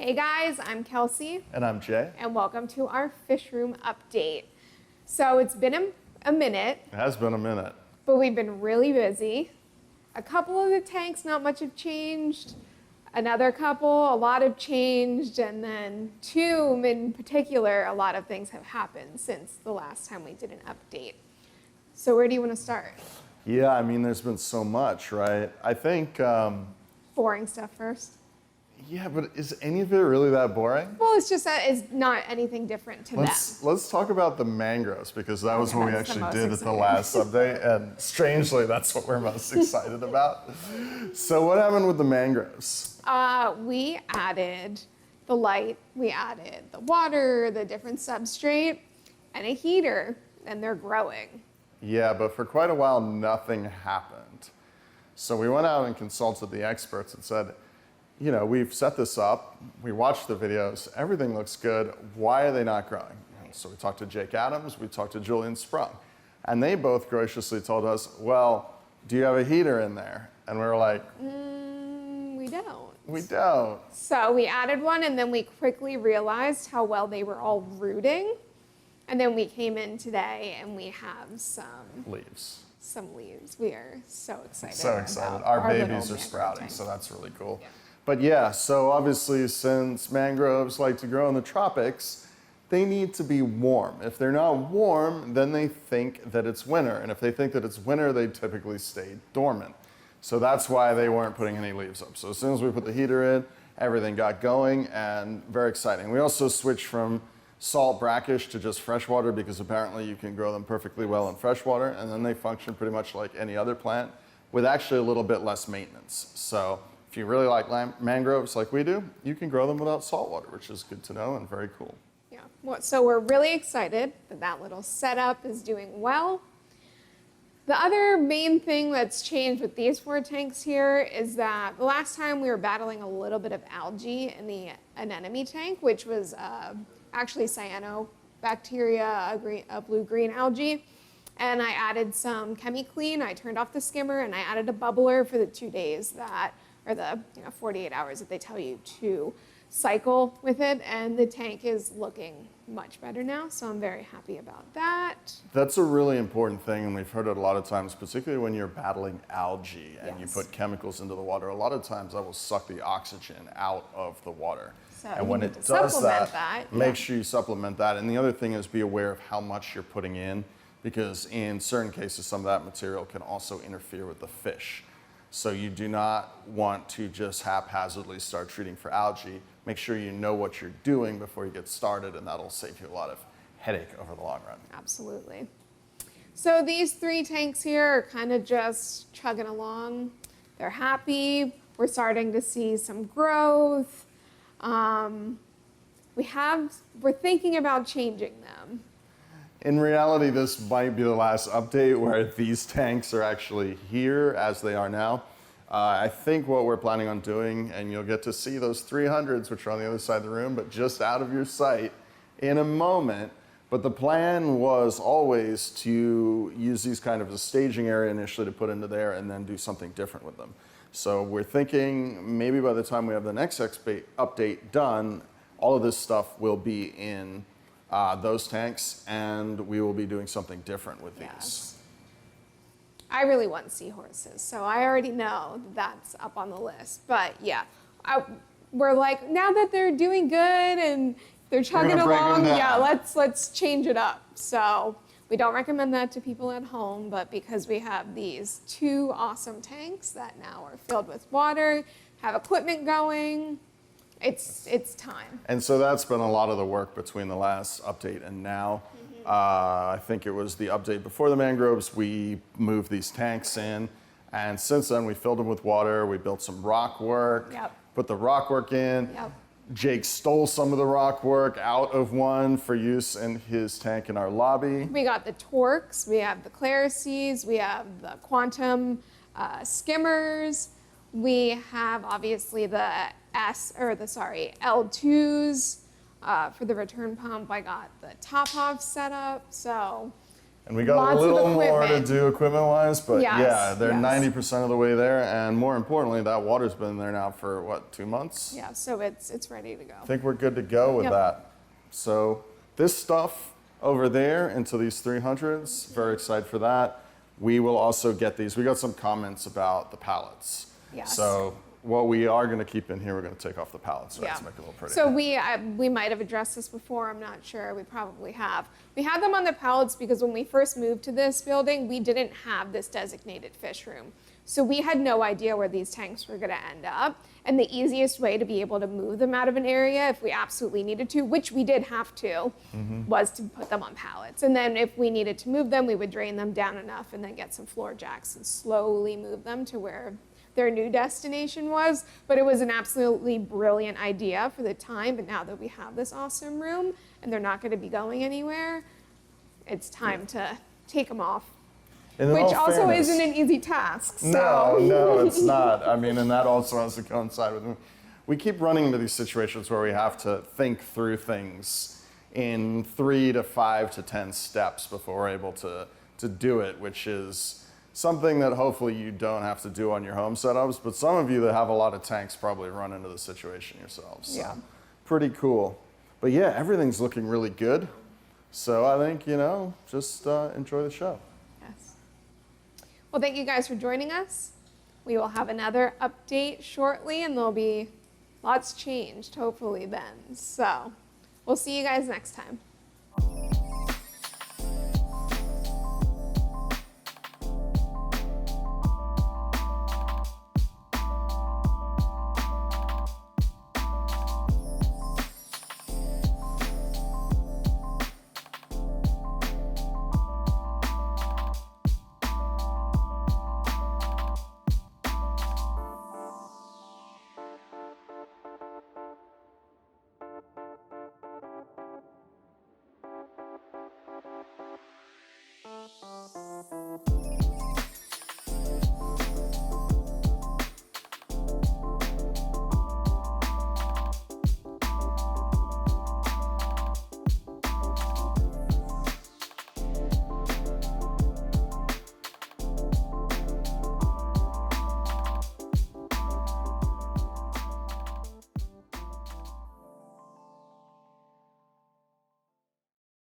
Hey guys, I'm Kelsey. And I'm Jay. And welcome to our fish room update. So it's been a minute. It has been a minute. But we've been really busy. A couple of the tanks, not much have changed. Another couple, a lot have changed. And then two in particular, a lot of things have happened since the last time we did an update. So where do you want to start? Yeah, I mean, there's been so much, right? I think... Boring stuff first. Yeah, but is any of it really that boring? Well, it's just that it's not anything different to them. Let's talk about the mangroves, because that was what we actually did at the exciting. last update, and strangely, that's what we're most excited about. So what happened with the mangroves? We added the light, we added the water, the different substrate, and a heater, and they're growing. Yeah, but for quite a while, nothing happened. So we went out and consulted the experts and said, you know, we've set this up, we watched the videos, everything looks good, why are they not growing? So we talked to Jake Adams, we talked to Julian Sprung, and they both graciously told us, well, do you have a heater in there? And we were like, we don't. We don't. So we added one, and then we quickly realized how well they were all rooting. And then we came in today, and we have some leaves. We are so excited. So excited. Our babies are sprouting, so that's really cool. Yeah. But yeah, so obviously since mangroves like to grow in the tropics, they need to be warm. If they're not warm, then they think that it's winter. And if they think that it's winter, they typically stay dormant. So that's why they weren't putting any leaves up. So as soon as we put the heater in, everything got going, and very exciting. We also switched from salt brackish to just freshwater, because apparently you can grow them perfectly well in freshwater, and then they function pretty much like any other plant with actually a little bit less maintenance. So if you really like mangroves like we do, you can grow them without salt water, which is good to know and very cool. Yeah, so we're really excited that that little setup is doing well. The other main thing that's changed with these 4 tanks here is that the last time we were battling a little bit of algae in the anemone tank, which was actually cyanobacteria, a blue-green algae. And I added some ChemiClean. I turned off the skimmer, and I added a bubbler for the 2 days or the 48 hours that they tell you to cycle with it. And the tank is looking much better now, so I'm very happy about that. That's a really important thing, and we've heard it a lot of times, particularly when you're battling algae and you put chemicals into the water. A lot of times that will suck the oxygen out of the water. So and when it does that, yeah. Make sure you supplement that. And the other thing is be aware of how much you're putting in, because in certain cases, some of that material can also interfere with the fish. So you do not want to just haphazardly start treating for algae. Make sure you know what you're doing before you get started, and that'll save you a lot of headache over the long run. Absolutely. So these 3 tanks here are kind of just chugging along. They're happy. We're starting to see some growth. We're thinking about changing them. In reality, this might be the last update where these tanks are actually here as they are now. I think what we're planning on doing, and you'll get to see those 300s, which are on the other side of the room, but just out of your sight in a moment. But the plan was always to use these kind of as a staging area initially to put into there, and then do something different with them. So we're thinking maybe by the time we have the next update done, all of this stuff will be in those tanks, and we will be doing something different with these. I really want seahorses, so I already know that's up on the list. But yeah, we're like, now that they're doing good and they're chugging along, yeah, let's change it up. So we don't recommend that to people at home, but because we have these 2 awesome tanks that now are filled with water, have equipment going, it's time. And so that's been a lot of the work between the last update and now. I think it was the update before the mangroves, we moved these tanks in, and since then we filled them with water, we built some rock work, put the rock work in. Jake stole some of the rock work out of one for use in his tank in our lobby. We got the Torques, we have the Clarices, we have the Quantum skimmers, we have obviously the L2s. For the return pump, I got the top off set up. So And we got Lots a of little more to equipment. do equipment-wise, but Yes, yeah, they're yes. 90% of the way there. And more importantly, that water's been there now for, what, 2 months? Yeah, so it's ready to go. I think we're good to go with Yep. that. So this stuff over there into these 300s, very excited for that. We will also get these. We got some comments about the pallets. Yes. So what we are going to keep in here, we're going to take off the pallets, right, Yeah. to make it a little pretty. So we might have addressed this before, I'm not sure, we probably have. We had them on the pallets because when we first moved to this building, we didn't have this designated fish room. So we had no idea where these tanks were gonna end up. And the easiest way to be able to move them out of an area if we absolutely needed to, which we did have to, was to put them on pallets. And then if we needed to move them, we would drain them down enough and then get some floor jacks and slowly move them to where their new destination was. But it was an absolutely brilliant idea for the time. But now that we have this awesome room and they're not going to be going anywhere, it's time to take them off. And in Which all also fairness- isn't an easy task. So. No, it's not. I mean, and that also has to coincide with, we keep running into these situations where we have to think through things in 3 to 5 to 10 steps before we're able to do it, which is something that hopefully you don't have to do on your home setups, but some of you that have a lot of tanks probably run into the situation yourselves. So Yeah. pretty cool. But yeah, everything's looking really good. So I think, just enjoy the show. Yes. Well, thank you guys for joining us. We will have another update shortly, and there'll be lots changed, hopefully, then. So we'll see you guys next time.